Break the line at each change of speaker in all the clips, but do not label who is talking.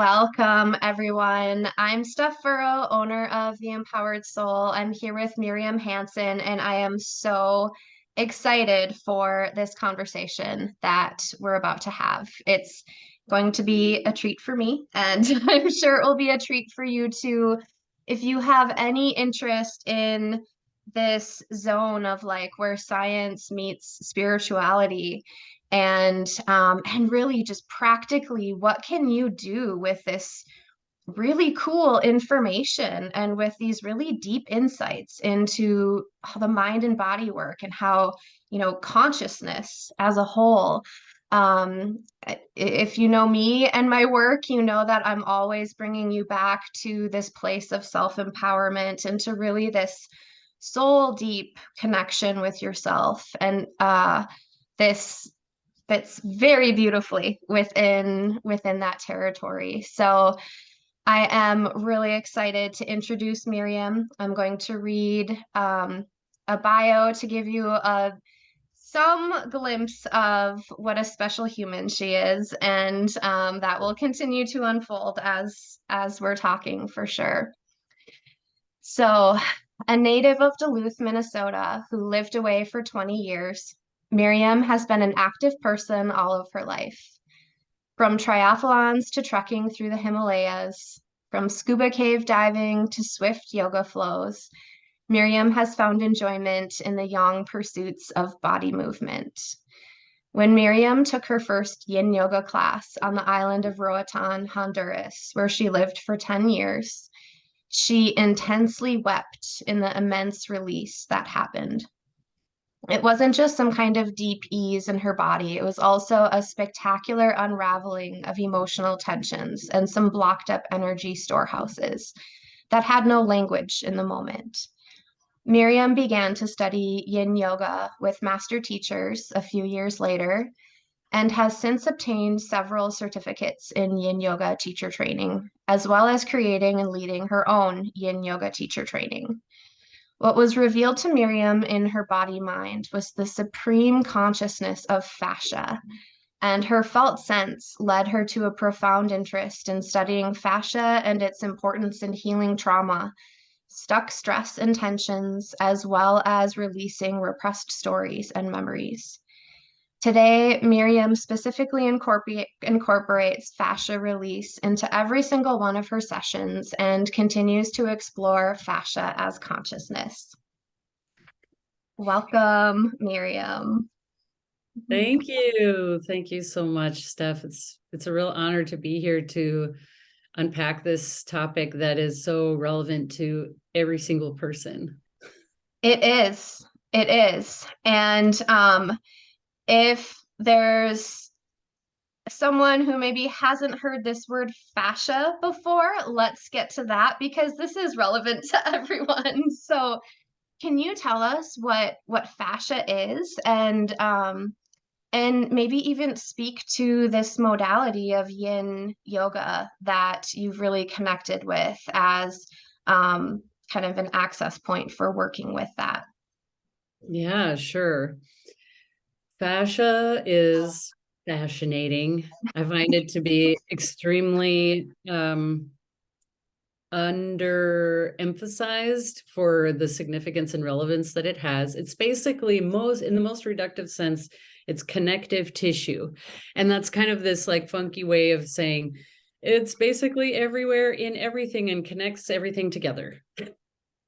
Welcome, everyone. I'm Steph Furo, owner of The Empowered Soul. I'm here with Miriam Hanson, and I am so excited for this conversation that we're about to have. It's going to be a treat for me, and I'm sure it will be a treat for you too. If you have any interest in this zone of like where science meets spirituality, and really just practically what can you do with this really cool information and with these really deep insights into how the mind and body work and how consciousness as a whole. If you know me and my work, you know that I'm always bringing you back to this place of self-empowerment and to really this soul deep connection with yourself, and this fits very beautifully within that territory. So I am really excited to introduce Miriam. I'm going to read a bio to give you some glimpse of what a special human she is, and that will continue to unfold as we're talking for sure. So, a native of Duluth, Minnesota, who lived away for 20 years, Miriam has been an active person all of her life. From triathlons to trekking through the Himalayas, from scuba cave diving to swift yoga flows, Miriam has found enjoyment in the yang pursuits of body movement. When Miriam took her first yin yoga class on the island of Roatan, Honduras, where she lived for 10 years, she intensely wept in the immense release that happened. It wasn't just some kind of deep ease in her body, it was also a spectacular unraveling of emotional tensions and some blocked up energy storehouses that had no language in the moment. Miriam began to study yin yoga with master teachers a few years later and has since obtained several certificates in yin yoga teacher training, as well as creating and leading her own yin yoga teacher training. What was revealed to Miriam in her body mind was the supreme consciousness of fascia, and her felt sense led her to a profound interest in studying fascia and its importance in healing trauma, stuck stress and tensions, as well as releasing repressed stories and memories. Today, Miriam specifically incorporates fascia release into every single one of her sessions and continues to explore fascia as consciousness. Welcome, Miriam.
Thank you. Thank you so much, Steph. It's a real honor to be here to unpack this topic that is so relevant to every single person.
It is. It is. And if there's someone who maybe hasn't heard this word fascia before, let's get to that because this is relevant to everyone. So, can you tell us what fascia is, and maybe even speak to this modality of yin yoga that you've really connected with as kind of an access point for working with that?
Yeah, sure. Fascia is fascinating. I find it to be extremely underemphasized for the significance and relevance that it has. It's basically in the most reductive sense, it's connective tissue. And that's kind of this like funky way of saying it's basically everywhere in everything and connects everything together.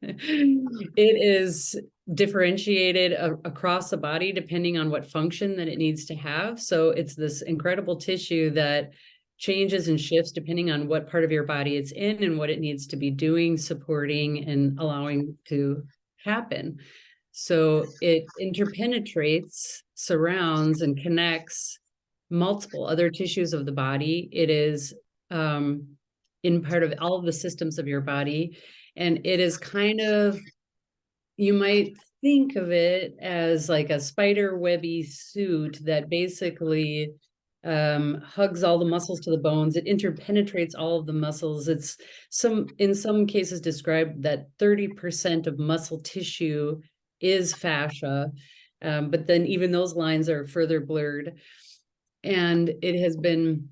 It is differentiated across the body depending on what function that it needs to have. So it's this incredible tissue that changes and shifts depending on what part of your body it's in and what it needs to be doing, supporting, and allowing to happen. So it interpenetrates, surrounds, and connects multiple other tissues of the body. It is in part of all of the systems of your body. And it is kind of, you might think of it as like a spider webby suit that basically hugs all the muscles to the bones. It interpenetrates all of the muscles. It's in some cases described that 30% of muscle tissue is fascia, but then even those lines are further blurred. And it has been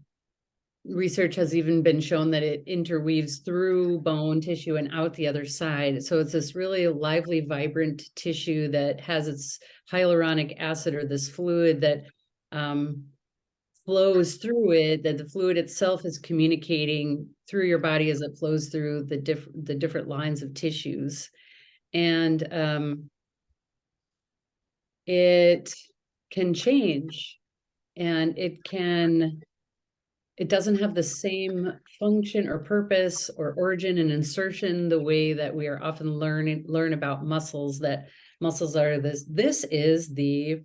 research has even been shown that it interweaves through bone tissue and out the other side. So it's this really lively, vibrant tissue that has its hyaluronic acid, or this fluid that flows through it, that the fluid itself is communicating through your body as it flows through the different lines of tissues. And it can change, and it doesn't have the same function or purpose or origin and insertion the way that we are often learn about muscles, that muscles are this is the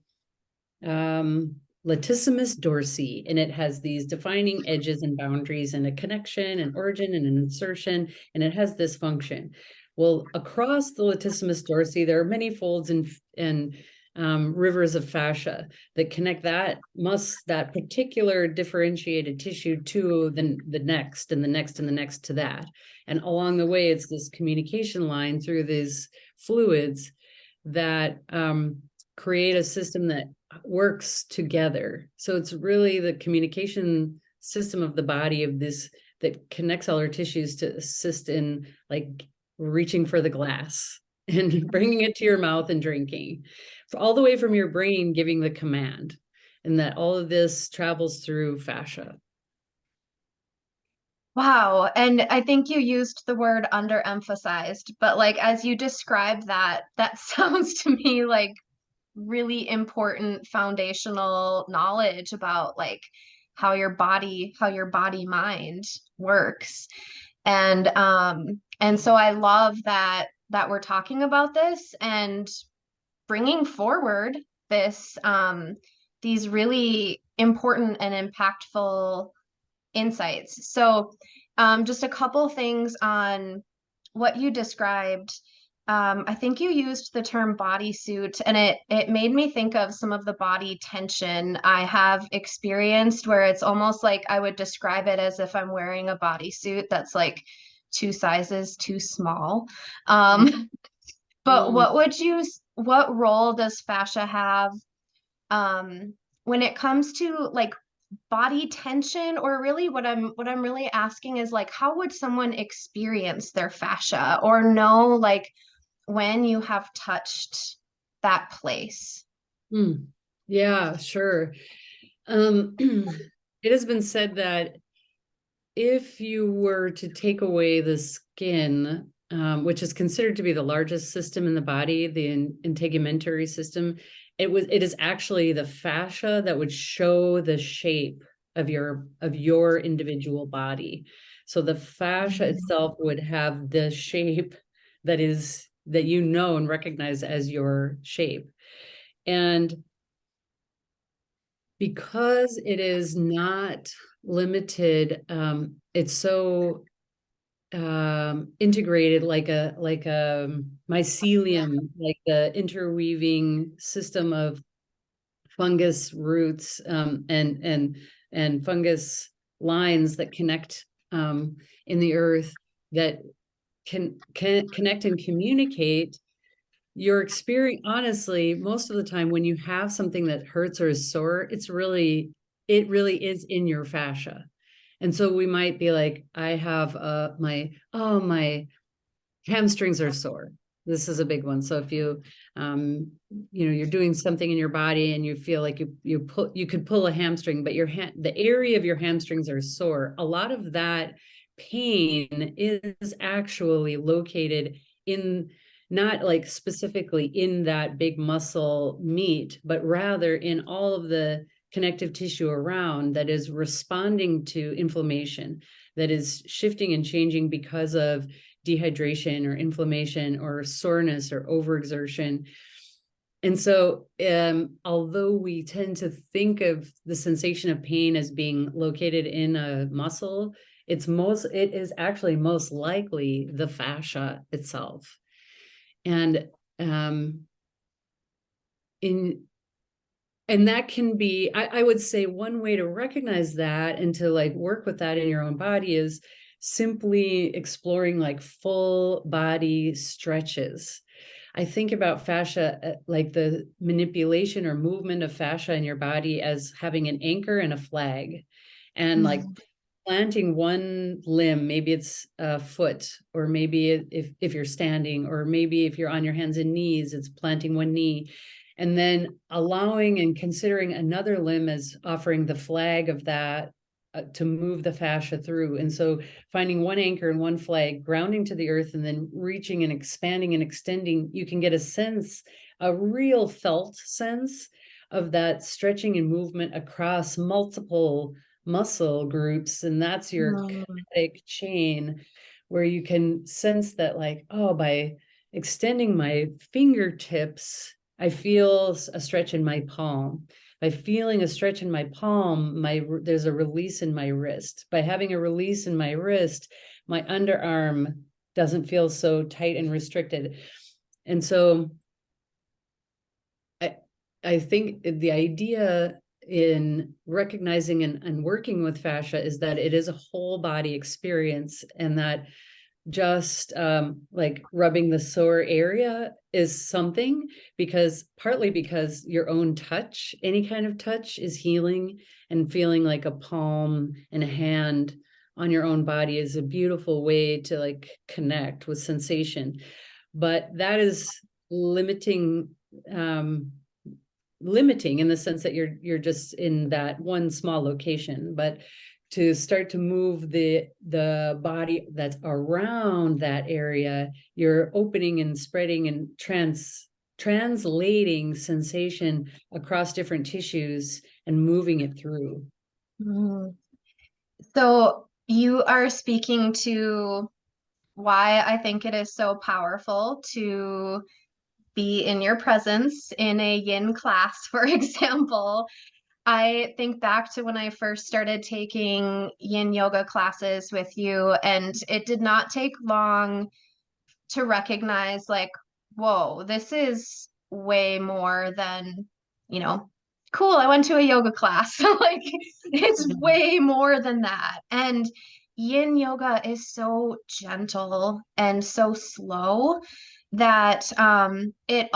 latissimus dorsi, and it has these defining edges and boundaries and a connection and origin and an insertion, and it has this function. Well, across the latissimus dorsi, there are many folds and rivers of fascia that connect that particular differentiated tissue to the next and the next and the next to that. And along the way, it's this communication line through these fluids that create a system that works together. So it's really the communication system of the body of this that connects all our tissues to assist in like reaching for the glass and bringing it to your mouth and drinking, all the way from your brain giving the command, and that all of this travels through fascia.
Wow. And I think you used the word underemphasized, but like as you describe that, that sounds to me like really important foundational knowledge about like how your body mind works. And so I love that we're talking about this and bringing forward this these really important and impactful insights. So just a couple things on what you described. I think you used the term bodysuit, and it made me think of some of the body tension I have experienced, where it's almost like I would describe it as if I'm wearing a bodysuit that's like two sizes too small. But what role does fascia have when it comes to like body tension, or really what I'm really asking is like how would someone experience their fascia or know like when you have touched that place?
Yeah, sure. It has been said that if you were to take away the skin, which is considered to be the largest system in the body, the integumentary system, it is actually the fascia that would show the shape of your individual body. So the fascia itself would have the shape that you know and recognize as your shape. And because it is not limited, it's so integrated like a mycelium, like the interweaving system of fungus roots, and fungus lines that connect in the earth, that can connect and communicate your experience. Honestly, most of the time when you have something that hurts or is sore, it really is in your fascia. And so we might be like, I have my hamstrings are sore. This is a big one. So if you you're doing something in your body and you feel like you could pull a hamstring, but the area of your hamstrings are sore, a lot of that pain is actually located in, not like specifically in that big muscle meat, but rather in all of the connective tissue around that is responding to inflammation, that is shifting and changing because of dehydration or inflammation or soreness or overexertion. And so although we tend to think of the sensation of pain as being located in a muscle, it is actually most likely the fascia itself. And and that can be, I would say one way to recognize that and to like work with that in your own body is simply exploring like full body stretches. I think about fascia, like the manipulation or movement of fascia in your body, as having an anchor and a flag. And like planting one limb, maybe it's a foot, or maybe if you're standing, or maybe if you're on your hands and knees, it's planting one knee, and then allowing and considering another limb as offering the flag of that, to move the fascia through. And so finding one anchor and one flag, grounding to the earth, and then reaching and expanding and extending, you can get a sense, a real felt sense of that stretching and movement across multiple muscle groups. And that's your kinetic chain, where you can sense that, like, oh, by extending my fingertips, I feel a stretch in my palm. By feeling a stretch in my palm, there's a release in my wrist. By having a release in my wrist, my underarm doesn't feel so tight and restricted. And so I think the idea in recognizing and working with fascia is that it is a whole body experience, and that just like rubbing the sore area is something, because partly because your own touch, any kind of touch, is healing, and feeling like a palm and a hand on your own body is a beautiful way to like connect with sensation. But that is limiting, limiting in the sense that you're just in that one small location. But to start to move the body that's around that area, you're opening and spreading and translating sensation across different tissues and moving it through.
So you are speaking to why I think it is so powerful to be in your presence in a yin class, for example. I think back to when I first started taking yin yoga classes with you, and it did not take long to recognize, like, whoa, this is way more than, you know, cool, I went to a yoga class. Like, it's way more than that. And yin yoga is so gentle and so slow that it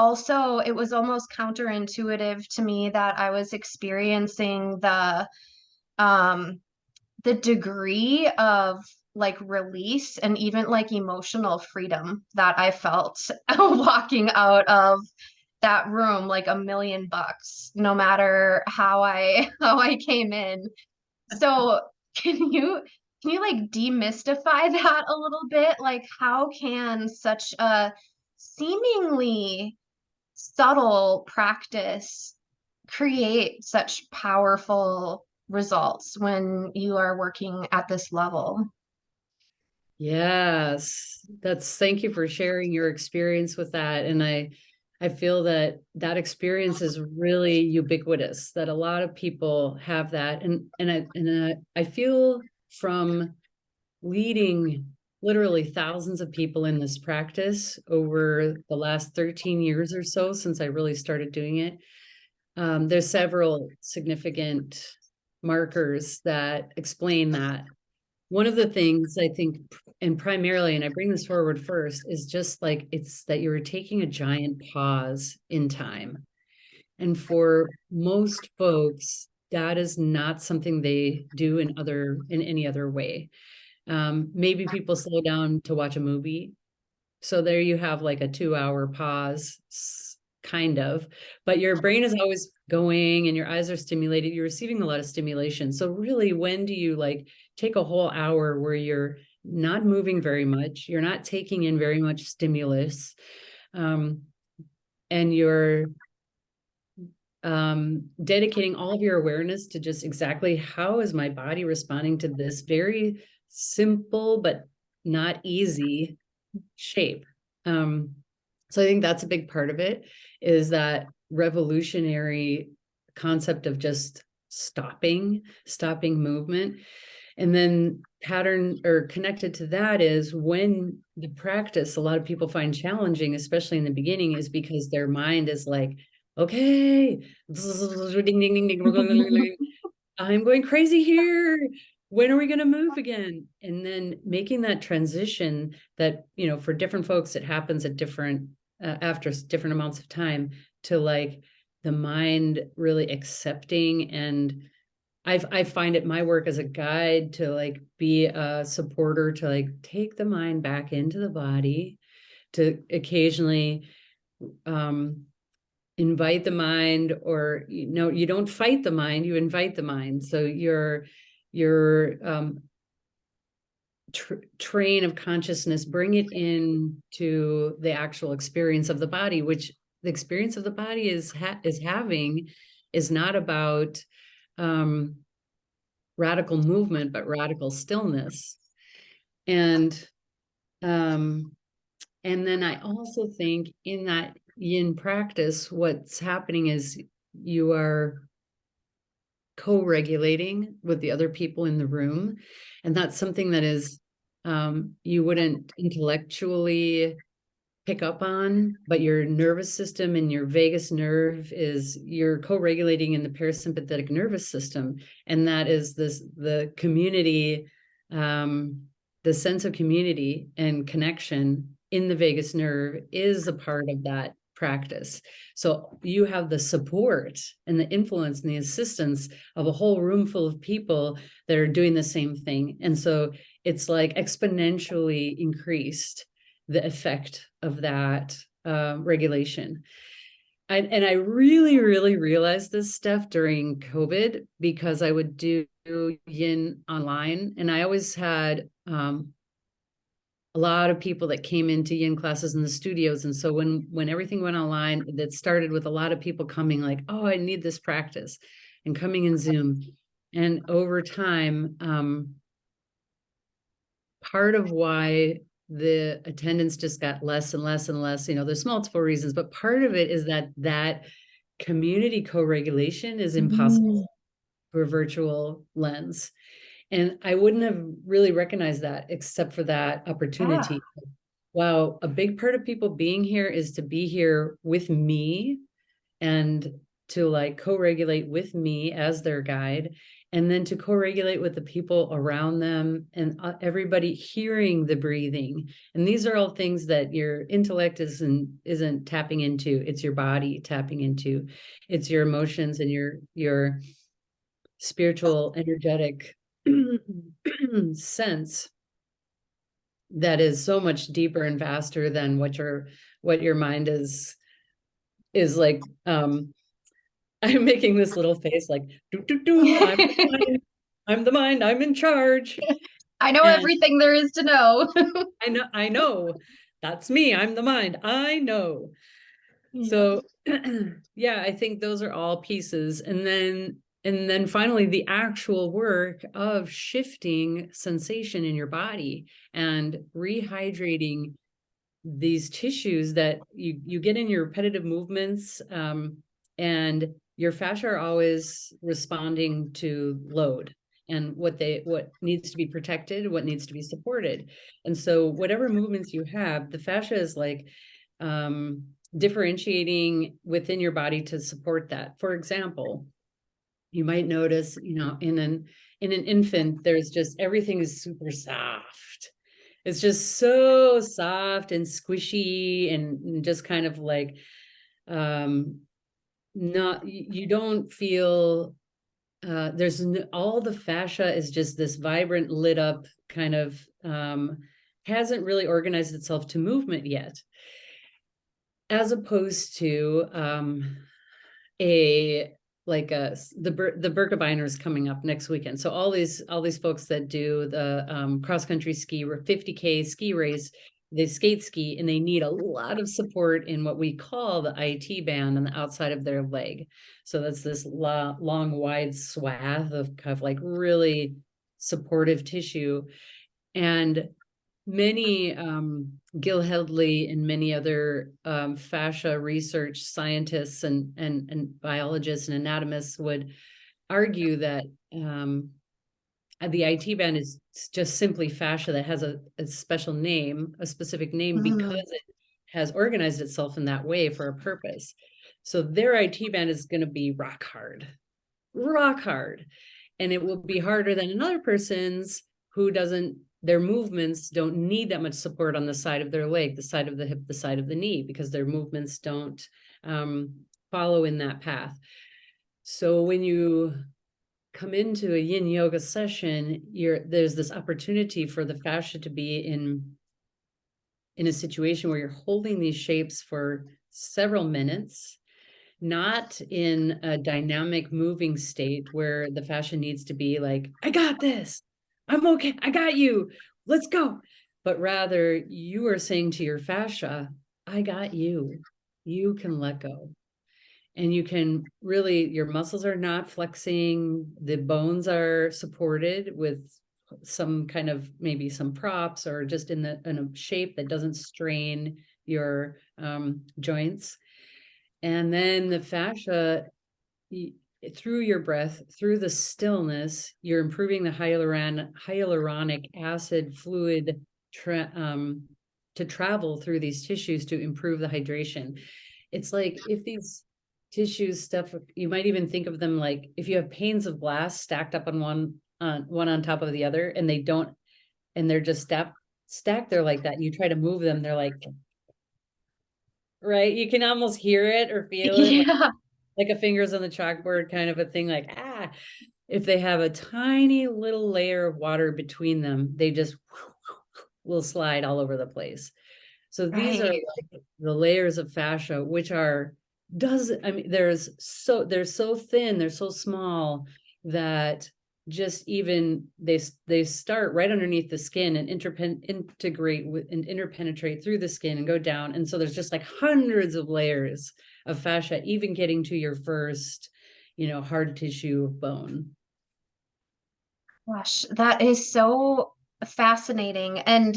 was almost counterintuitive to me that I was experiencing um the degree of like release and even like emotional freedom that I felt walking out of that room, like $1,000,000, no matter how I came in. So can you like demystify that a little bit? Like, how can such a seemingly subtle practice create such powerful results when you are working at this level?
Yes, thank you for sharing your experience with that. And I feel that that experience is really ubiquitous, that a lot of people have that. And I feel from leading literally thousands of people in this practice over the last 13 years or so, since I really started doing it, there's several significant markers that explain that. One of the things I think, and primarily, and I bring this forward first, is just like it's that you're taking a giant pause in time. And for most folks, that is not something they do in any other way. Maybe people slow down to watch a movie. So there you have like a 2-hour pause, kind of, but your brain is always going and your eyes are stimulated. You're receiving a lot of stimulation. So really, when do you like take a whole hour where you're not moving very much, you're not taking in very much stimulus, and you're dedicating all of your awareness to just exactly how is my body responding to this very simple but not easy shape. So I think that's a big part of it, is that revolutionary concept of just stopping movement. And then pattern or connected to that is when the practice a lot of people find challenging, especially in the beginning, is because their mind is like, okay, I'm going crazy here. When are we going to move again? And then making that transition that, for different folks, it happens at different, after different amounts of time, to like the mind really accepting and I find it my work as a guide to like be a supporter, to like take the mind back into the body, to occasionally invite the mind, or you don't fight the mind, you invite the mind. So your train of consciousness, bring it in to the actual experience of the body, which the experience of the body is having, is not about radical movement, but radical stillness. And then I also think in that yin practice, what's happening is you are co-regulating with the other people in the room. And that's something that is, you wouldn't intellectually pick up on, but your nervous system and your vagus nerve you're co-regulating in the parasympathetic nervous system. And that is the community, the sense of community and connection in the vagus nerve is a part of that practice. So you have the support and the influence and the assistance of a whole room full of people that are doing the same thing. And so it's like exponentially increased the effect of that regulation. And I really, really realized this stuff during COVID, because I would do yin online, and I always had a lot of people that came into yin classes in the studios. And so when everything went online, that started with a lot of people coming like, oh, I need this practice, and coming in Zoom. And over time, part of why the attendance just got less and less and less, there's multiple reasons, but part of it is that community co-regulation is impossible through a virtual lens. And I wouldn't have really recognized that except for that opportunity. Wow, a big part of people being here is to be here with me and to like co-regulate with me as their guide, and then to co-regulate with the people around them, and everybody hearing the breathing. And these are all things that your intellect isn't tapping into. It's your body tapping into. It's your emotions and your spiritual, energetic sense that is so much deeper and vaster than what your mind is like. I'm making this little face like, do, do, do, I'm the mind, I'm in charge.
I know
And
everything there is to know.
I know, that's me, I'm the mind, I know. So yeah, I think those are all pieces. And then finally, the actual work of shifting sensation in your body and rehydrating these tissues that you get in your repetitive movements, and your fascia are always responding to load and what needs to be protected, what needs to be supported. And so whatever movements you have, the fascia is like differentiating within your body to support that. For example, you might notice, in an infant, there's just everything is super soft. It's just so soft and squishy and just kind of like, not, you don't feel, all the fascia is just this vibrant, lit up kind of, hasn't really organized itself to movement yet, as opposed to the Birkebeiner is coming up next weekend. So all these folks that do the cross country ski 50K ski race, they skate ski, and they need a lot of support in what we call the IT band on the outside of their leg. So that's this long, wide swath of like really supportive tissue. And many, Gil Hedley and many other fascia research scientists and biologists and anatomists would argue that the IT band is just simply fascia that has a special name, a specific name, because it has organized itself in that way for a purpose. So their IT band is going to be rock hard, and it will be harder than another person's who doesn't, their movements don't need that much support on the side of their leg, the side of the hip, the side of the knee, because their movements don't follow in that path. So when you come into a yin yoga session, there's this opportunity for the fascia to be in a situation where you're holding these shapes for several minutes, not in a dynamic moving state where the fascia needs to be like, I got this, I'm okay, I got you, let's go. But rather, you are saying to your fascia, I got you, you can let go. And you can really, your muscles are not flexing, the bones are supported with some kind of, maybe some props, or just in a shape that doesn't strain your joints. And then the fascia, through your breath, through the stillness, you're improving the hyaluronic acid fluid to travel through these tissues to improve the hydration. It's like if these tissues stuff, you might even think of them like if you have panes of glass stacked up on one on top of the other, and they don't, and they're just stacked there like that, and you try to move them, they're like, right, you can almost hear it or feel it,
Yeah.
like a fingers on the chalkboard kind of a thing, like, if they have a tiny little layer of water between them, they just will slide all over the place. So these are
Right.
like the layers of fascia, which are, I mean, they're so thin, they're so small that just even they start right underneath the skin and integrate with and interpenetrate through the skin and go down. And so there's just like hundreds of layers of fascia, even getting to your first, hard tissue bone.
Gosh, that is so fascinating. And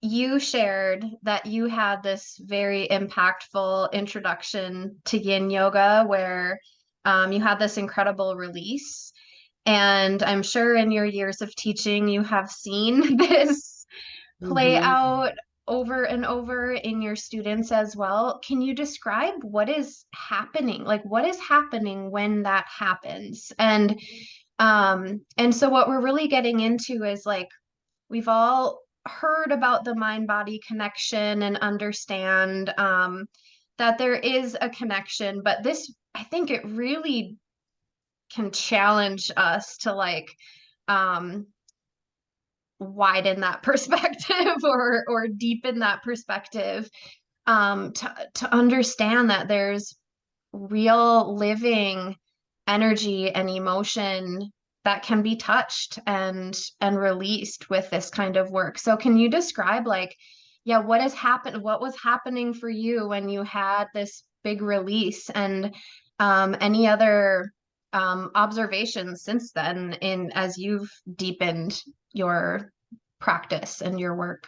you shared that you had this very impactful introduction to yin yoga where you had this incredible release. And I'm sure in your years of teaching, you have seen this play
Mhm.
out over and over in your students as well. Can you describe what is happening? Like what is happening when that happens? And so what we're really getting into is like we've all heard about the mind body connection and understand that there is a connection, but this, I think it really can challenge us to like um, widen that perspective or deepen that perspective to understand that there's real living energy and emotion that can be touched and released with this kind of work. So can you describe like, yeah, what was happening for you when you had this big release and any other observations since then in as you've deepened your practice and your work?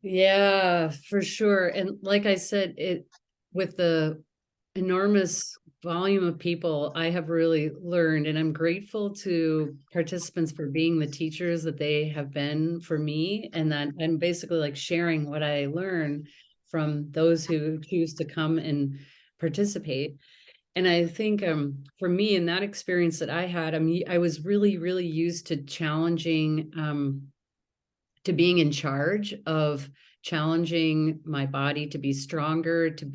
Yeah, for sure. And like I said, with the enormous volume of people, I have really learned, and I'm grateful to participants for being the teachers that they have been for me, and that I'm basically like sharing what I learn from those who choose to come and participate. And I think for me, in that experience that I had, I was really, really used to challenging to being in charge of challenging my body to be stronger, to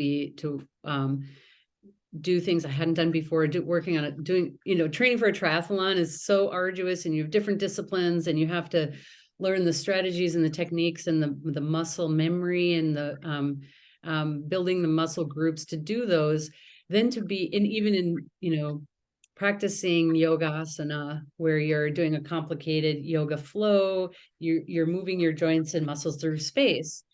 do things I hadn't done before, working on it, training for a triathlon is so arduous, and you have different disciplines, and you have to learn the strategies and the techniques and the muscle memory and the building the muscle groups to do those, then to be in, even in, practicing yoga asana, where you're doing a complicated yoga flow, you're moving your joints and muscles through space.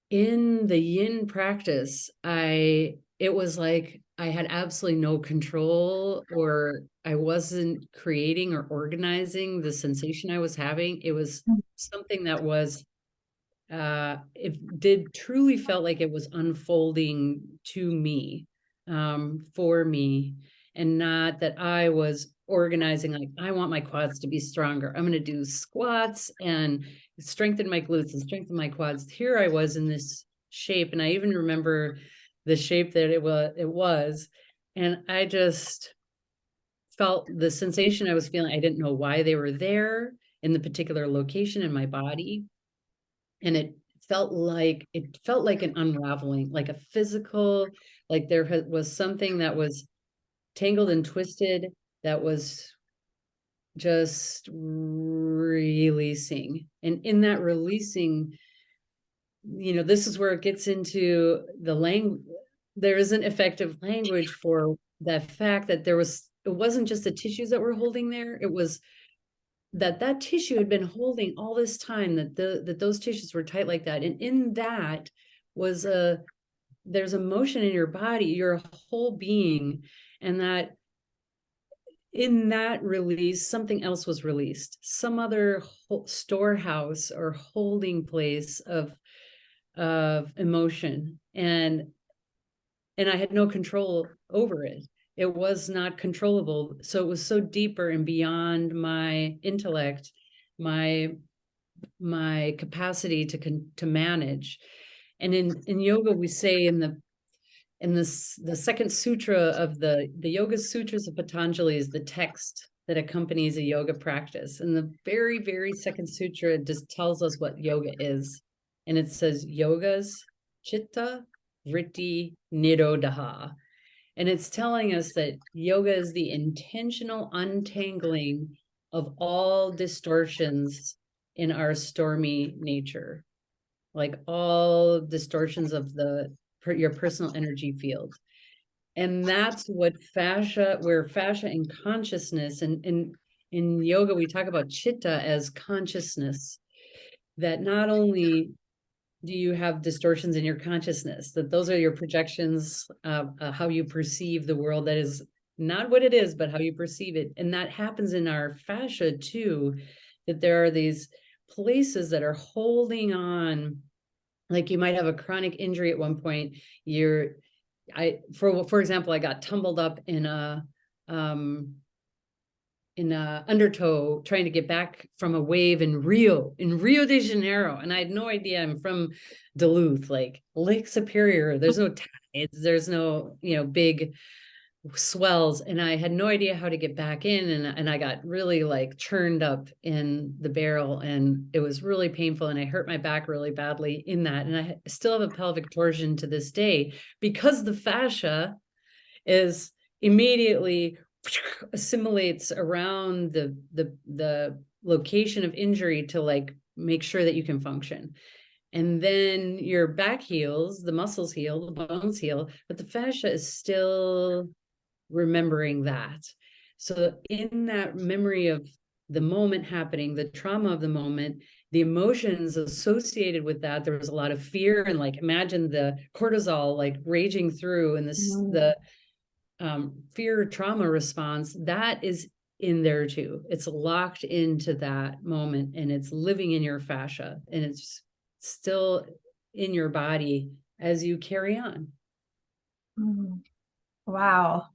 In the yin practice, it was like I had absolutely no control, or I wasn't creating or organizing the sensation I was having. It was something that was it did truly felt like it was unfolding to me, for me, and not that I was organizing, like, I want my quads to be stronger, I'm going to do squats and strengthen my glutes and strengthen my quads. Here I was in this shape, and I even remember the shape that it was, and I just felt the sensation I was feeling. I didn't know why they were there in the particular location in my body, and it felt like an unraveling, like a physical, like there was something that was tangled and twisted, that was just releasing. And in that releasing, this is where it gets into the language. There isn't effective language for that fact that it wasn't just the tissues that were holding there. It was that tissue had been holding all this time, that those tissues were tight like that. And in that was there's emotion in your body, your whole being, and that in that release, something else was released, some other storehouse or holding place of emotion. And I had no control over it. It was not controllable. So it was so deeper and beyond my intellect, my capacity to manage. And in yoga, we say in the second sutra of the Yoga Sutras of Patanjali is the text that accompanies a yoga practice. And the very, very second sutra just tells us what yoga is. And it says, yoga's chitta vritti nirodha. And it's telling us that yoga is the intentional untangling of all distortions in our stormy nature, like all distortions of your personal energy field. And that's what where fascia and consciousness, and in yoga, we talk about chitta as consciousness, that not only do you have distortions in your consciousness, that those are your projections of how you perceive the world, that is not what it is, but how you perceive it. And that happens in our fascia too, that there are these places that are holding on. Like you might have a chronic injury at one point. For example, I got tumbled up in a undertow trying to get back from a wave in Rio de Janeiro. And I had no idea. I'm from Duluth, like Lake Superior. There's no tides, there's no, big swells. And I had no idea how to get back in. And I got really like churned up in the barrel, and it was really painful. And I hurt my back really badly in that. And I still have a pelvic torsion to this day because the fascia is immediately assimilates around the location of injury to like make sure that you can function. And then your back heals, the muscles heal, the bones heal, but the fascia is still remembering that. So in that memory of the moment happening, the trauma of the moment, the emotions associated with that, there was a lot of fear, and like imagine the cortisol like raging through, and the fear trauma response that is in there too. It's locked into that moment, and it's living in your fascia, and it's still in your body as you carry on.
Wow.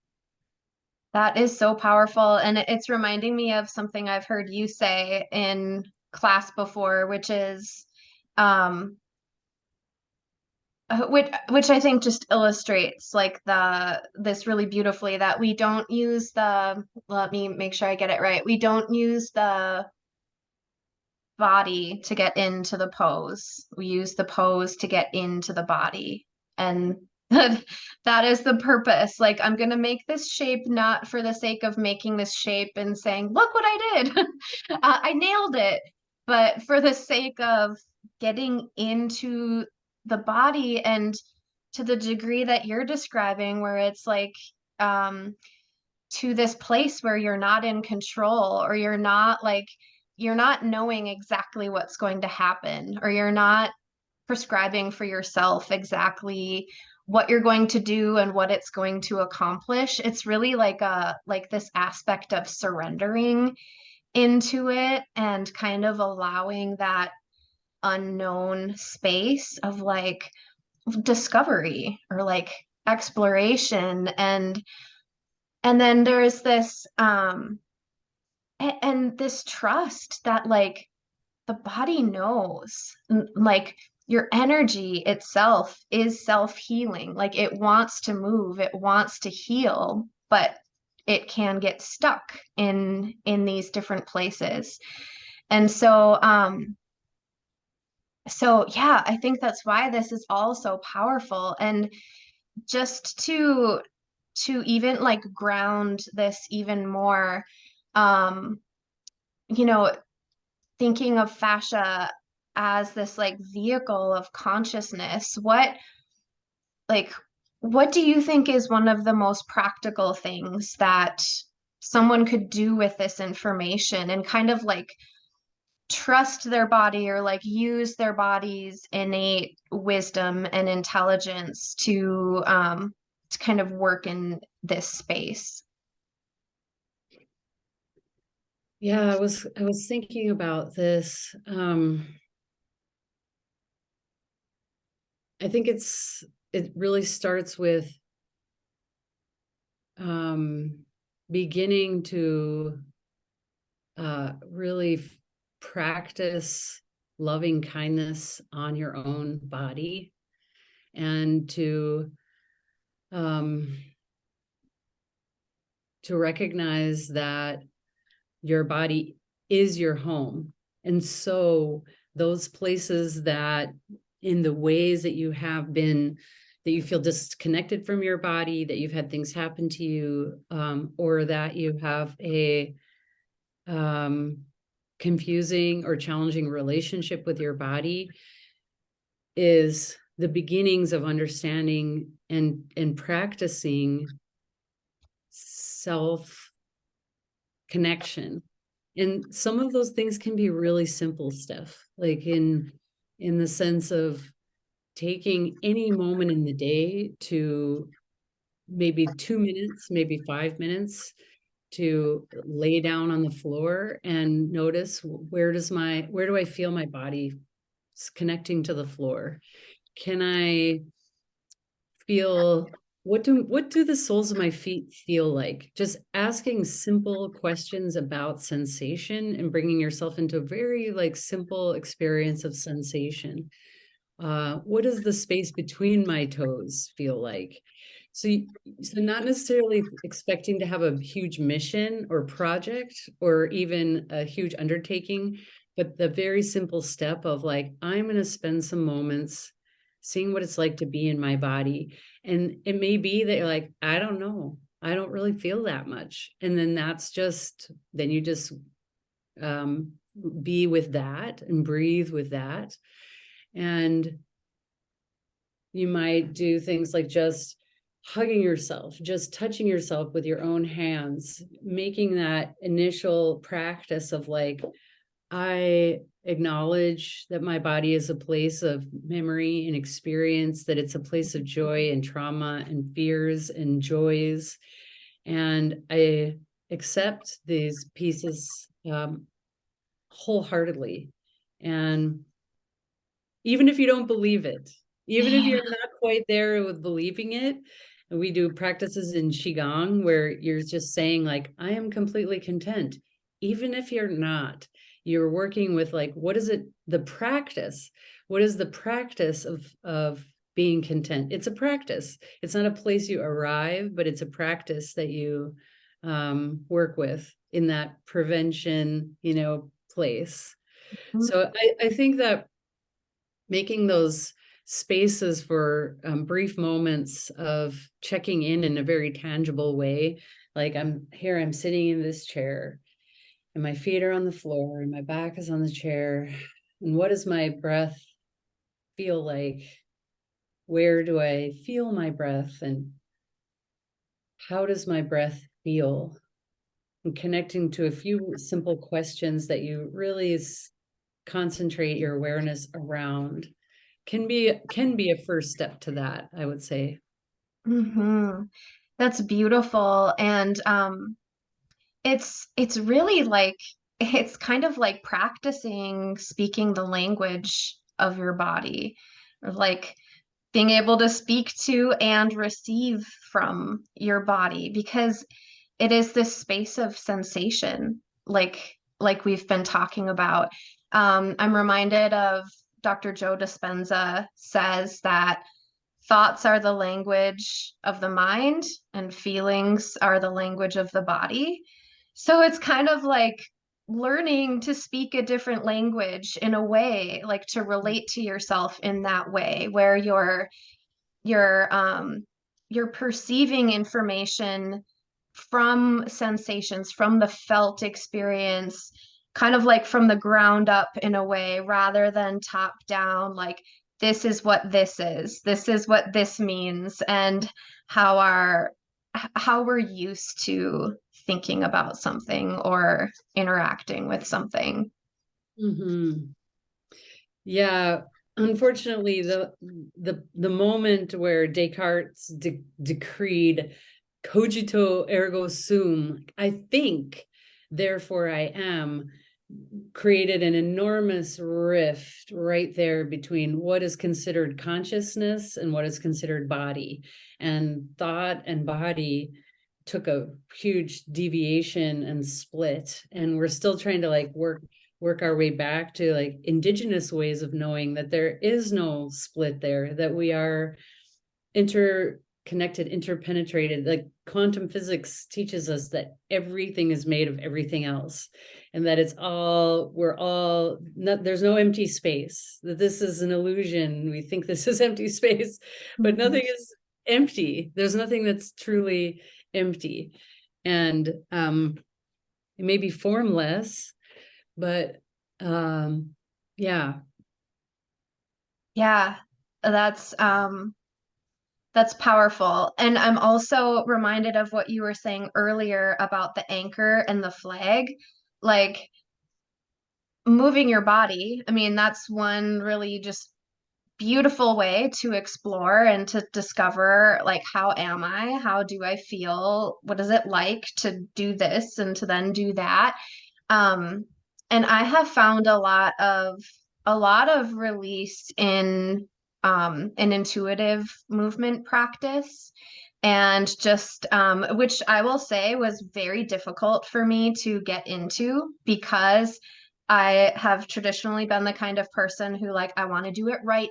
That is so powerful. And it's reminding me of something I've heard you say in class before, which is, which I think just illustrates like this really beautifully, that we don't use let me make sure I get it right. We don't use the body to get into the pose. We use the pose to get into the body. And that is the purpose. Like, I'm going to make this shape not for the sake of making this shape and saying, look what I did. I nailed it. But for the sake of getting into the body, and to the degree that you're describing, where it's like, to this place where you're not in control, or you're not knowing exactly what's going to happen, or you're not prescribing for yourself exactly what you're going to do and what it's going to accomplish. It's really like this aspect of surrendering into it, and kind of allowing that unknown space of like discovery, or like exploration. And then there's this and this trust that like the body knows, like your energy itself is self-healing. Like it wants to move, it wants to heal, but it can get stuck in these different places. And so yeah, I think that's why this is all so powerful. And just to even like ground this even more, um, you know, thinking of fascia as this like vehicle of consciousness, like what do you think is one of the most practical things that someone could do with this information and kind of like trust their body or like use their body's innate wisdom and intelligence to kind of work in this space?
Yeah, I was thinking about this. I think it really starts with um, beginning to really practice loving kindness on your own body, and um, to recognize that your body is your home. And so those places that, in the ways that you have been, that you feel disconnected from your body, that you've had things happen to you, or that you have a um, confusing or challenging relationship with your body, is the beginnings of understanding and practicing self connection. And some of those things can be really simple stuff, like in the sense of taking any moment in the day to maybe 2 minutes, maybe 5 minutes, to lay down on the floor and notice, where do I feel my body connecting to the floor? Can I feel, what do the soles of my feet feel like? Just asking simple questions about sensation and bringing yourself into a very like simple experience of sensation. What does the space between my toes feel like? So, so not necessarily expecting to have a huge mission or project or even a huge undertaking, but the very simple step of like, I'm going to spend some moments seeing what it's like to be in my body. And it may be that you're like, I don't know, I don't really feel that much. And then then you just um, be with that and breathe with that. And you might do things like just hugging yourself, just touching yourself with your own hands, making that initial practice of like, I acknowledge that my body is a place of memory and experience, that it's a place of joy and trauma and fears and joys. And I accept these pieces wholeheartedly. And even if you don't believe it, even if
Yeah.
you're not quite there with believing it, and we do practices in Qigong where you're just saying like, I am completely content. Even if you're not, you're working with like, what is it, the practice? What is the practice of being content? It's a practice. It's not a place you arrive, but it's a practice that you work with in that prevention, place. So I think that making those spaces for brief moments of checking in a very tangible way. Like, I'm sitting in this chair and my feet are on the floor and my back is on the chair. And what does my breath feel like? Where do I feel my breath? And how does my breath feel? And connecting to a few simple questions that you really concentrate your awareness around can be a first step to that, I would say.
Hmm. That's beautiful. And it's really like it's kind of like practicing speaking the language of your body, or like being able to speak to and receive from your body, because it is this space of sensation, like we've been talking about. I'm reminded of Dr. Joe Dispenza says that thoughts are the language of the mind and feelings are the language of the body. So it's kind of like learning to speak a different language in a way, like to relate to yourself in that way, where you're you're perceiving information from sensations, from the felt experience, kind of like from the ground up in a way, rather than top down, like this is what this is what this means, and how our how we're used to thinking about something or interacting with something.
Mhm. Yeah, unfortunately, the moment where Descartes decreed cogito ergo sum, I think, therefore I am, created an enormous rift right there between what is considered consciousness and what is considered body. And thought and body took a huge deviation and split. And we're still trying to like work our way back to like indigenous ways of knowing that there is no split there, that we are interconnected, interpenetrated. Like quantum physics teaches us that everything is made of everything else, and that it's all, we're all not, there's no empty space, that this is an illusion. We think this is empty space, but nothing is empty. There's nothing that's truly empty. And it may be formless, but yeah.
Yeah, that's that's powerful. And I'm also reminded of what you were saying earlier about the anchor and the flag. Like moving your body. I mean, that's one really just beautiful way to explore and to discover, like, how am I? How do I feel? What is it like to do this and to then do that? Um, and I have found a lot of release in an intuitive movement practice. And just which I will say was very difficult for me to get into because I have traditionally been the kind of person who, like, I want to do it right.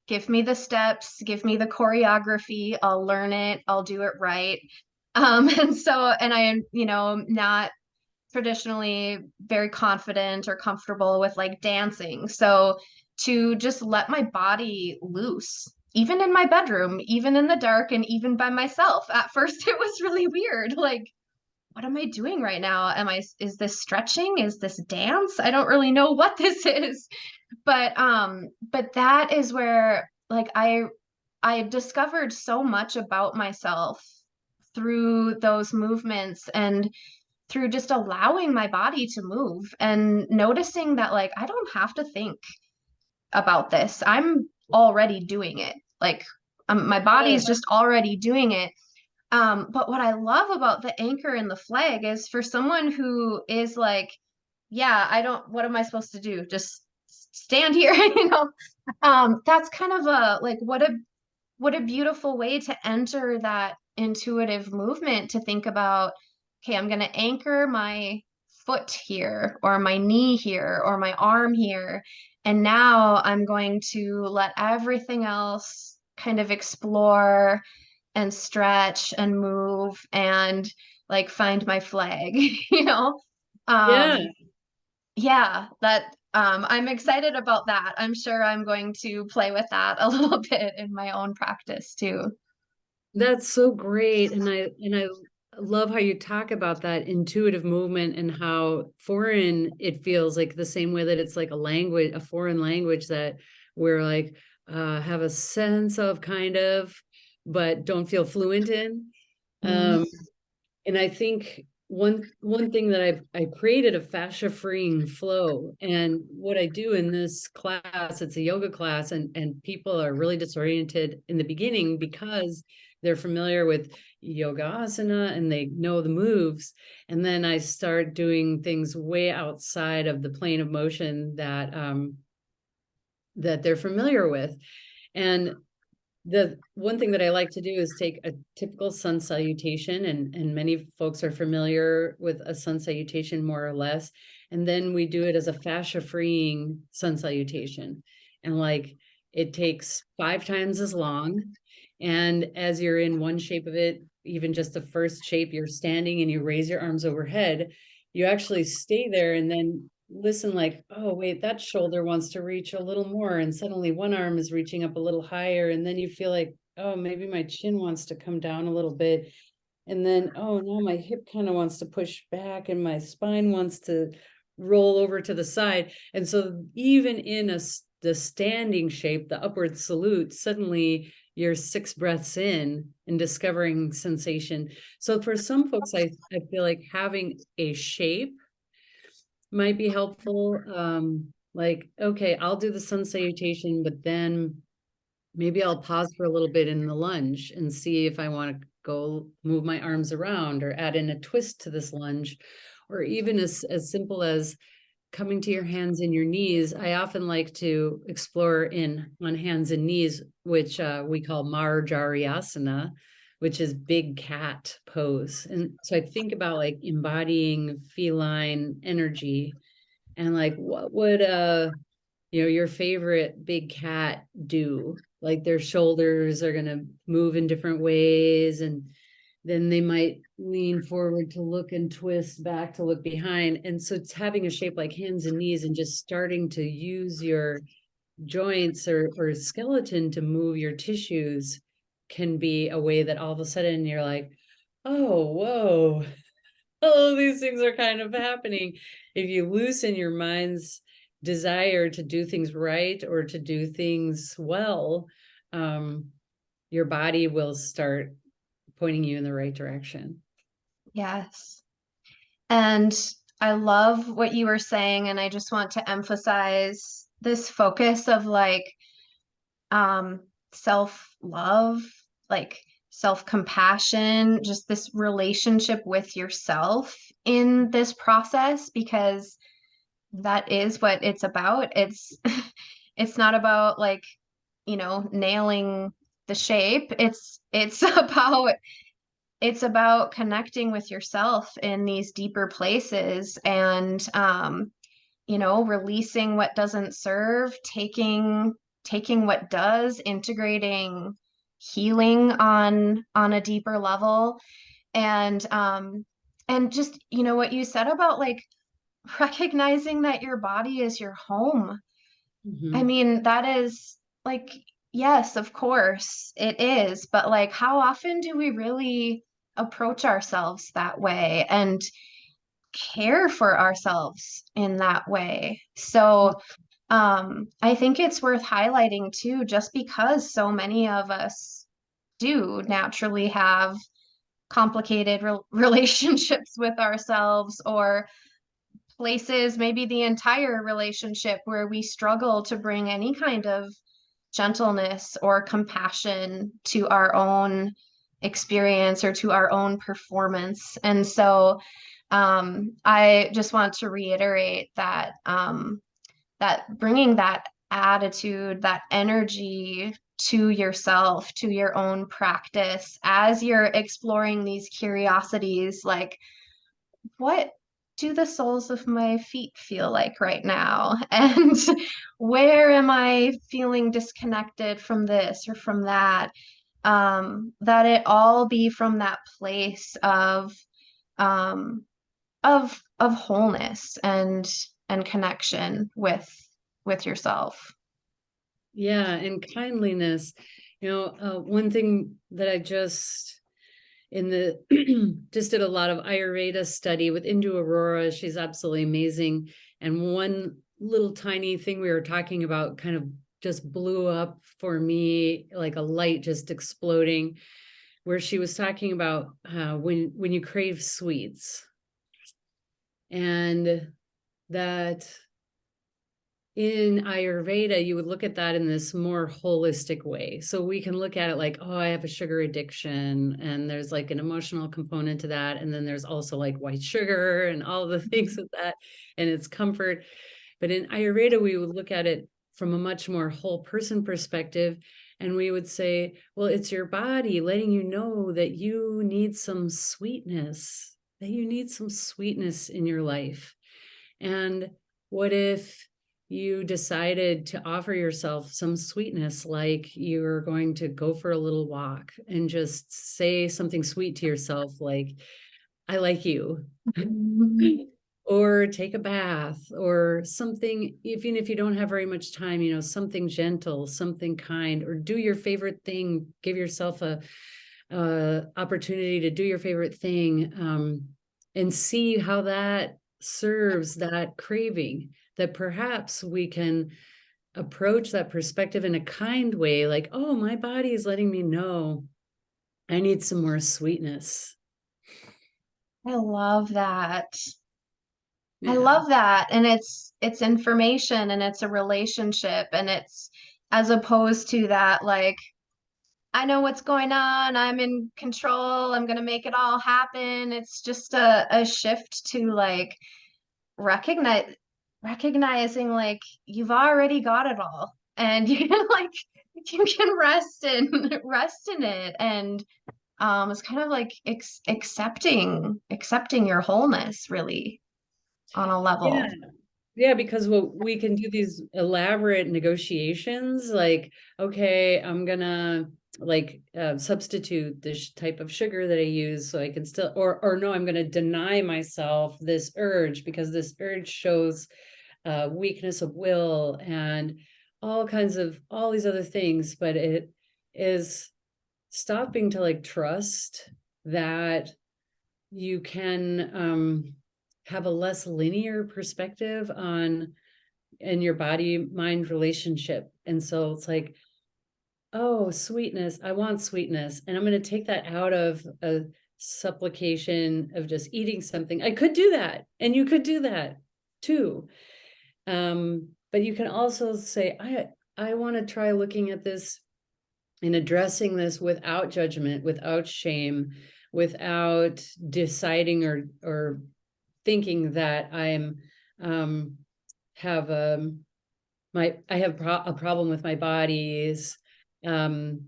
Give me the steps, give me the choreography, I'll learn it, I'll do it right. And so, and I am, you know, not traditionally very confident or comfortable with like dancing. So to just let my body loose, even in my bedroom, even in the dark, and even by myself, at first it was really weird. Like, what am I doing right now? Is this stretching? Is this dance? I don't really know what this is. But that is where like I discovered so much about myself through those movements and through just allowing my body to move and noticing that, like, I don't have to think about this. I'm already doing it. Like, my
Yeah.
body's just already doing it. But what I love about the anchor and the flag is for someone who is like, yeah, I don't, what am I supposed to do? Just stand here, you know? That's kind of a like what a beautiful way to enter that intuitive movement, to think about, okay, I'm going to anchor my foot here or my knee here or my arm here. And now I'm going to let everything else kind of explore and stretch and move and like find my flag, you know?
Yeah.
Um, yeah, that I'm excited about that. I'm sure I'm going to play with that a little bit in my own practice too.
That's so great. And I love how you talk about that intuitive movement and how foreign it feels, like the same way that it's like a language, a foreign language that we're like have a sense of kind of, but don't feel fluent in.
Mm,
Um, and I think one thing that I created a fascia freeing flow. And what I do in this class, it's a yoga class, and people are really disoriented in the beginning because they're familiar with yoga asana and they know the moves. And then I start doing things way outside of the plane of motion that they're familiar with. And the one thing that I like to do is take a typical sun salutation, and many folks are familiar with a sun salutation more or less. And then we do it as a fascia freeing sun salutation. And like it takes 5 times as long. And as you're in one shape of it, even just the first shape, you're standing and you raise your arms overhead, you actually stay there and then listen, like, oh wait, that shoulder wants to reach a little more, and suddenly one arm is reaching up a little higher, and then you feel like oh, maybe my chin wants to come down a little bit. And then, oh no, my hip kind of wants to push back and my spine wants to roll over to the side. And so even in the standing shape, the upward salute, suddenly you're 6 breaths in and discovering sensation. So for some folks, I feel like having a shape might be helpful. Like, okay, I'll do the sun salutation, but then maybe I'll pause for a little bit in the lunge and see if I want to go move my arms around or add in a twist to this lunge, or even as simple as coming to your hands and your knees. I often like to explore in on hands and knees, which we call Marjariyasana, which is big cat pose. And so I think about like embodying feline energy and like what would your favorite big cat do? Like their shoulders are going to move in different ways, and then they might lean forward to look and twist back to look behind. And so it's having a shape like hands and knees and just starting to use your joints or skeleton to move your tissues can be a way that all of a sudden you're like, oh, whoa, all of these things are kind of happening. If you loosen your mind's desire to do things right or to do things well, your body will start pointing you in the right direction.
Yes. And I love what you were saying, and I just want to emphasize this focus of like um self-love, like self-compassion, just this relationship with yourself in this process, because that is what it's about. It's it's not about like, nailing the shape. It's about connecting with yourself in these deeper places, and releasing what doesn't serve, taking what does, integrating healing on a deeper level. And just what you said about like recognizing that your body is your home. I
Mm-hmm.
mean, that is like, yes, of course it is, but like, how often do we really approach ourselves that way and care for ourselves in that way? So, I think it's worth highlighting too, just because so many of us do naturally have complicated relationships with ourselves, or places, maybe the entire relationship, where we struggle to bring any kind of gentleness or compassion to our own experience or to our own performance. And so I just want to reiterate that that bringing that attitude, that energy to yourself, to your own practice as you're exploring these curiosities, like what do the soles of my feet feel like right now? And where am I feeling disconnected from this or from that? That it all be from that place um, of wholeness and connection with yourself.
Yeah, and kindliness. One thing that I just in the just did a lot of Ayurveda study with Indu Aurora. She's absolutely amazing. And one little tiny thing we were talking about kind of just blew up for me like a light just exploding, where she was talking about when you crave sweets, and that in Ayurveda, you would look at that in this more holistic way. So we can look at it like, oh, I have a sugar addiction, and there's like an emotional component to that. And then there's also like white sugar and all the things with that, and it's comfort. But in Ayurveda, we would look at it from a much more whole person perspective. And we would say, well, it's your body letting you know that you need some sweetness, in your life. And what if you decided to offer yourself some sweetness, like you're going to go for a little walk and just say something sweet to yourself, like, I like you. or take a bath or something, even if you don't have very much time, something gentle, something kind, or do your favorite thing, give yourself a opportunity to do your favorite thing, and see how that serves that craving, that perhaps we can approach that perspective in a kind way, like, oh, my body is letting me know I need some more sweetness.
I love that. I
Yeah.
love that. And it's information and it's a relationship and it's as opposed to that like I know what's going on, I'm in control, I'm gonna make it all happen. It's just a shift to like recognizing like you've already got it all and you can like you can rest in it and it's kind of like accepting your wholeness really on a
Yeah.
level.
Yeah, because what we can do these elaborate negotiations, like, okay, I'm gonna like substitute this type of sugar that I use so I can still, or no, I'm gonna deny myself this urge because this urge shows weakness of will and all these other things, but it is stopping to like trust that you can have a less linear perspective on and your body mind relationship. And so it's like, oh, sweetness, I want sweetness. And I'm going to take that out of a supplication of just eating something. I could do that. And you could do that too. But you can also say, I want to try looking at this and addressing this without judgment, without shame, without deciding or thinking that I'm have I have a problem with my body's um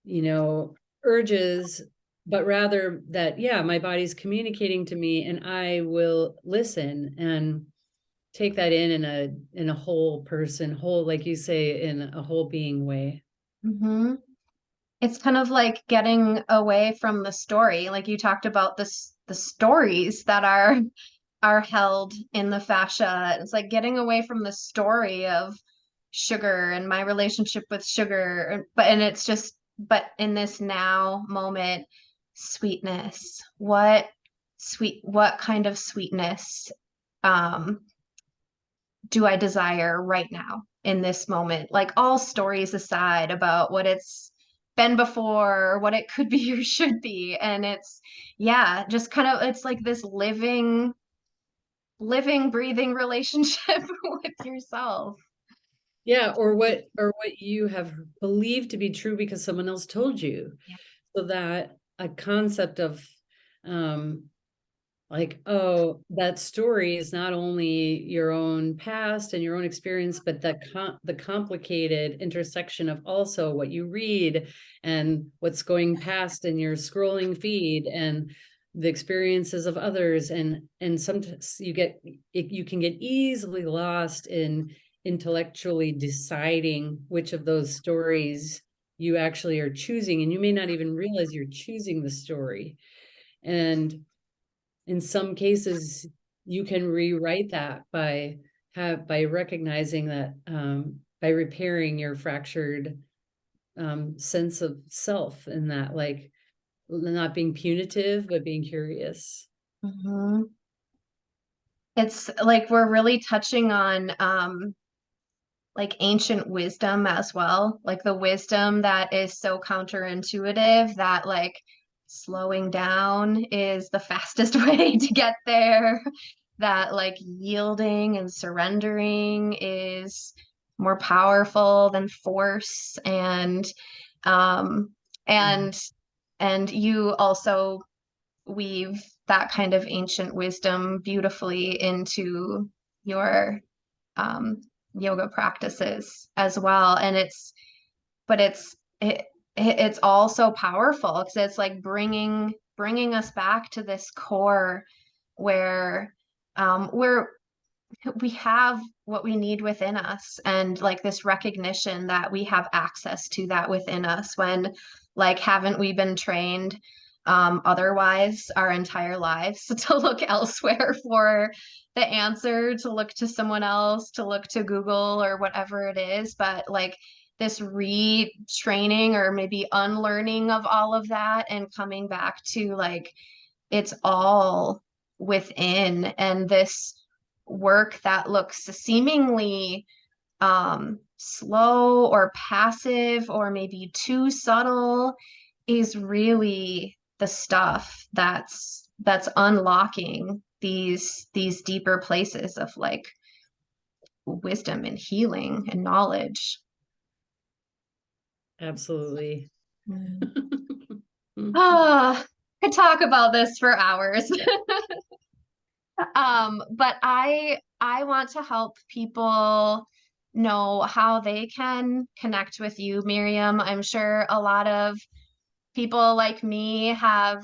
you know urges, but rather that, yeah, my body's communicating to me and I will listen and take that in a whole person, whole, like you say, in a whole being way.
Hmm. It's kind of like getting away from the story. Like you talked about this, the stories that are held in the fascia. It's like getting away from the story of sugar and my relationship with sugar. But and it's just, but in this now moment, sweetness. What kind of sweetness um do I desire right now in this moment? Like all stories aside about what it's been before or what it could be or should be. And it's, yeah, just kind of, it's like this breathing relationship with yourself.
Yeah, or what you have believed to be true because someone else told you.
Yeah.
So that a concept of um like, oh, that story is not only your own past and your own experience, but the complicated intersection of also what you read and what's going past in your scrolling feed and the experiences of others. And sometimes you can get easily lost in intellectually deciding which of those stories you actually are choosing, and you may not even realize you're choosing the story. And in some cases you can rewrite that by recognizing that, by repairing your fractured sense of self, and that, like, not being punitive but being curious.
Hmm. It's like we're really touching on like ancient wisdom as well, like the wisdom that is so counterintuitive that like slowing down is the fastest way to get there, that like yielding and surrendering is more powerful than force um
Yeah.
and and you also weave that kind of ancient wisdom beautifully into your um, yoga practices as well. And it's all so powerful because it's like bringing us back to this core where we have what we need within us and like this recognition that we have access to that within us when like haven't we been trained otherwise our entire lives to look elsewhere for the answer, to look to someone else, to look to Google or whatever it is. But like this retraining or maybe unlearning of all of that and coming back to like it's all within, and this work that looks seemingly slow or passive or maybe too subtle is really the stuff that's unlocking these deeper places of like wisdom and healing and knowledge.
Absolutely.
Mm. Ah, could talk about this for hours. But I want to help people know how they can connect with you, Miriam. I'm sure a lot of people like me have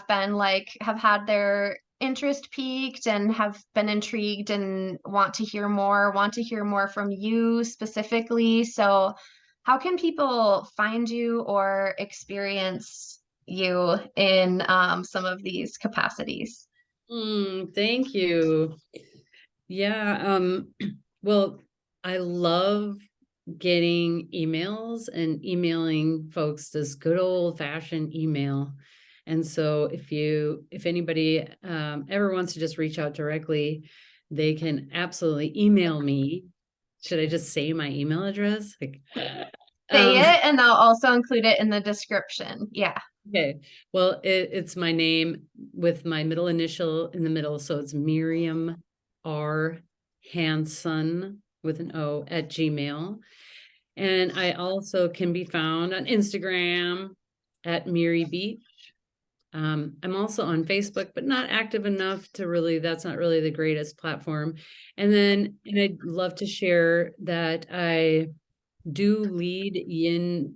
been like have had their interest piqued and have been intrigued and want to hear more from you specifically. So how can people find you or experience you in some of these capacities?
Thank you. Yeah. Well, I love getting emails and emailing folks this good old fashioned email. And so if anybody ever wants to just reach out directly, they can absolutely email me. Should I just say my email address? Like,
Say
um,
it, and I'll also include it in the description. Yeah.
okay. Well, it's my name with my middle initial in the middle. So it's Miriam R. Hanson with an O at Gmail. And I also can be found on Instagram at Miri Beach. I'm also on Facebook, but not active enough to really, that's not really the greatest platform. And I'd love to share that I do lead yin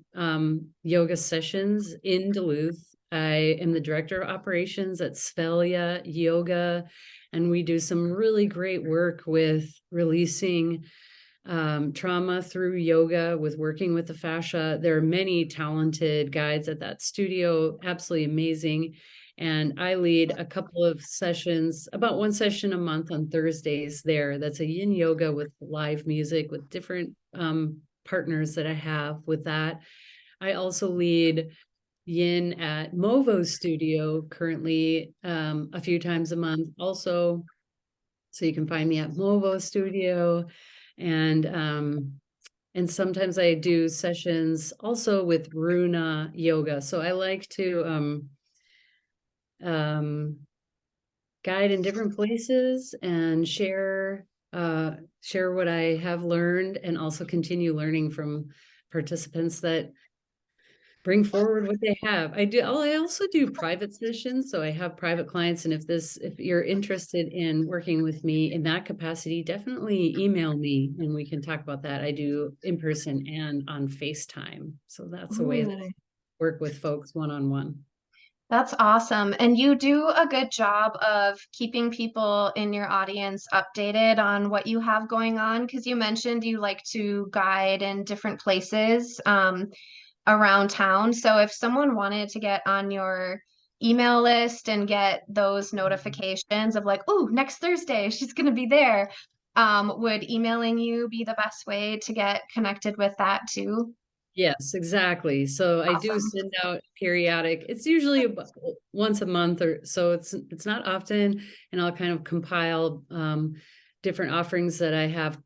yoga sessions in Duluth. I am the director of operations at Svelya Yoga, and we do some really great work with releasing trauma through yoga, with working with the fascia. There are many talented guides at that studio, absolutely amazing. And I lead a couple of sessions, about one session a month on Thursdays there. That's a yin yoga with live music with different partners that I have with that. I also lead yin at Movo Studio currently a few times a month also. So you can find me at Movo Studio. And sometimes I do sessions also with Runa Yoga. So I like to um, guide in different places and share what I have learned, and also continue learning from participants that bring forward what they have. I also do private sessions. So I have private clients. And if you're interested in working with me in that capacity, definitely email me and we can talk about that. I do in person and on FaceTime. So that's a way that I
Ooh.
work with folks one-on-one.
That's awesome. And you do a good job of keeping people in your audience updated on what you have going on, because you mentioned you like to guide in different places around town. So if someone wanted to get on your email list and get those notifications of like, oh, next Thursday, she's going to be there, would emailing you be the best way to get connected with that too?
Yes, exactly. So I do
Awesome.
send out periodic. It's usually about once a month or so. It's not often, and I'll kind of compile different offerings that I have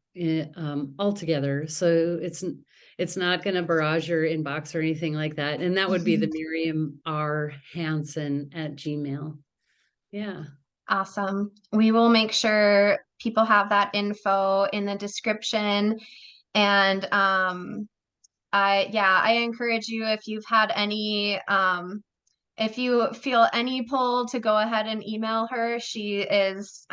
all together. So it's not going to barrage your inbox or anything like that. And that would be the Miriam R. Hanson at Gmail. Yeah.
Awesome. We will make sure people have that info in the description. And I encourage you, if you've had any if you feel any pull, to go ahead and email her. She is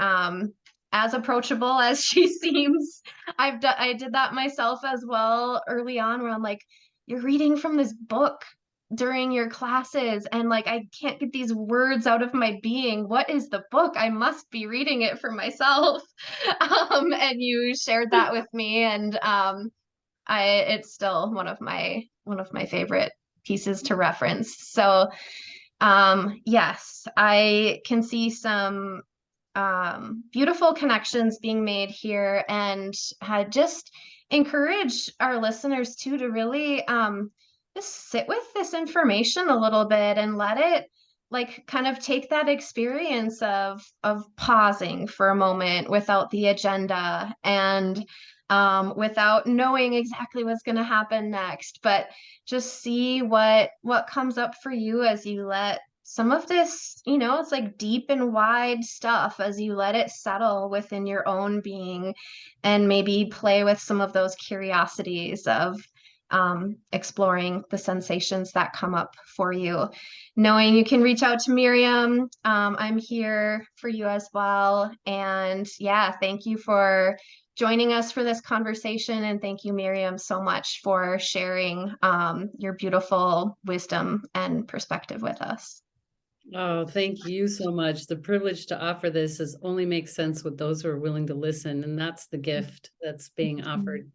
as approachable as she seems. I did that myself as well early on, where I'm like, you're reading from this book during your classes, and like I can't get these words out of my being. What is the book? I must be reading it for myself. And you shared that with me, and I it's still one of my favorite pieces to reference. So yes, I can see some beautiful connections being made here, and just encourage our listeners too to really just sit with this information a little bit and let it like kind of take that experience of pausing for a moment without the agenda and without knowing exactly what's going to happen next, but just see what comes up for you as you let some of this, it's like deep and wide stuff as you let it settle within your own being and maybe play with some of those curiosities of exploring the sensations that come up for you. Knowing you can reach out to Miriam. I'm here for you as well. And yeah, thank you for joining us for this conversation. And thank you, Miriam, so much for sharing your beautiful wisdom and perspective with us.
Oh, thank you so much. The privilege to offer this is only makes sense with those who are willing to listen. And that's the gift that's being offered.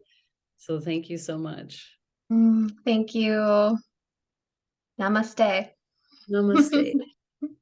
So thank you so much.
Thank you. Namaste.
Namaste.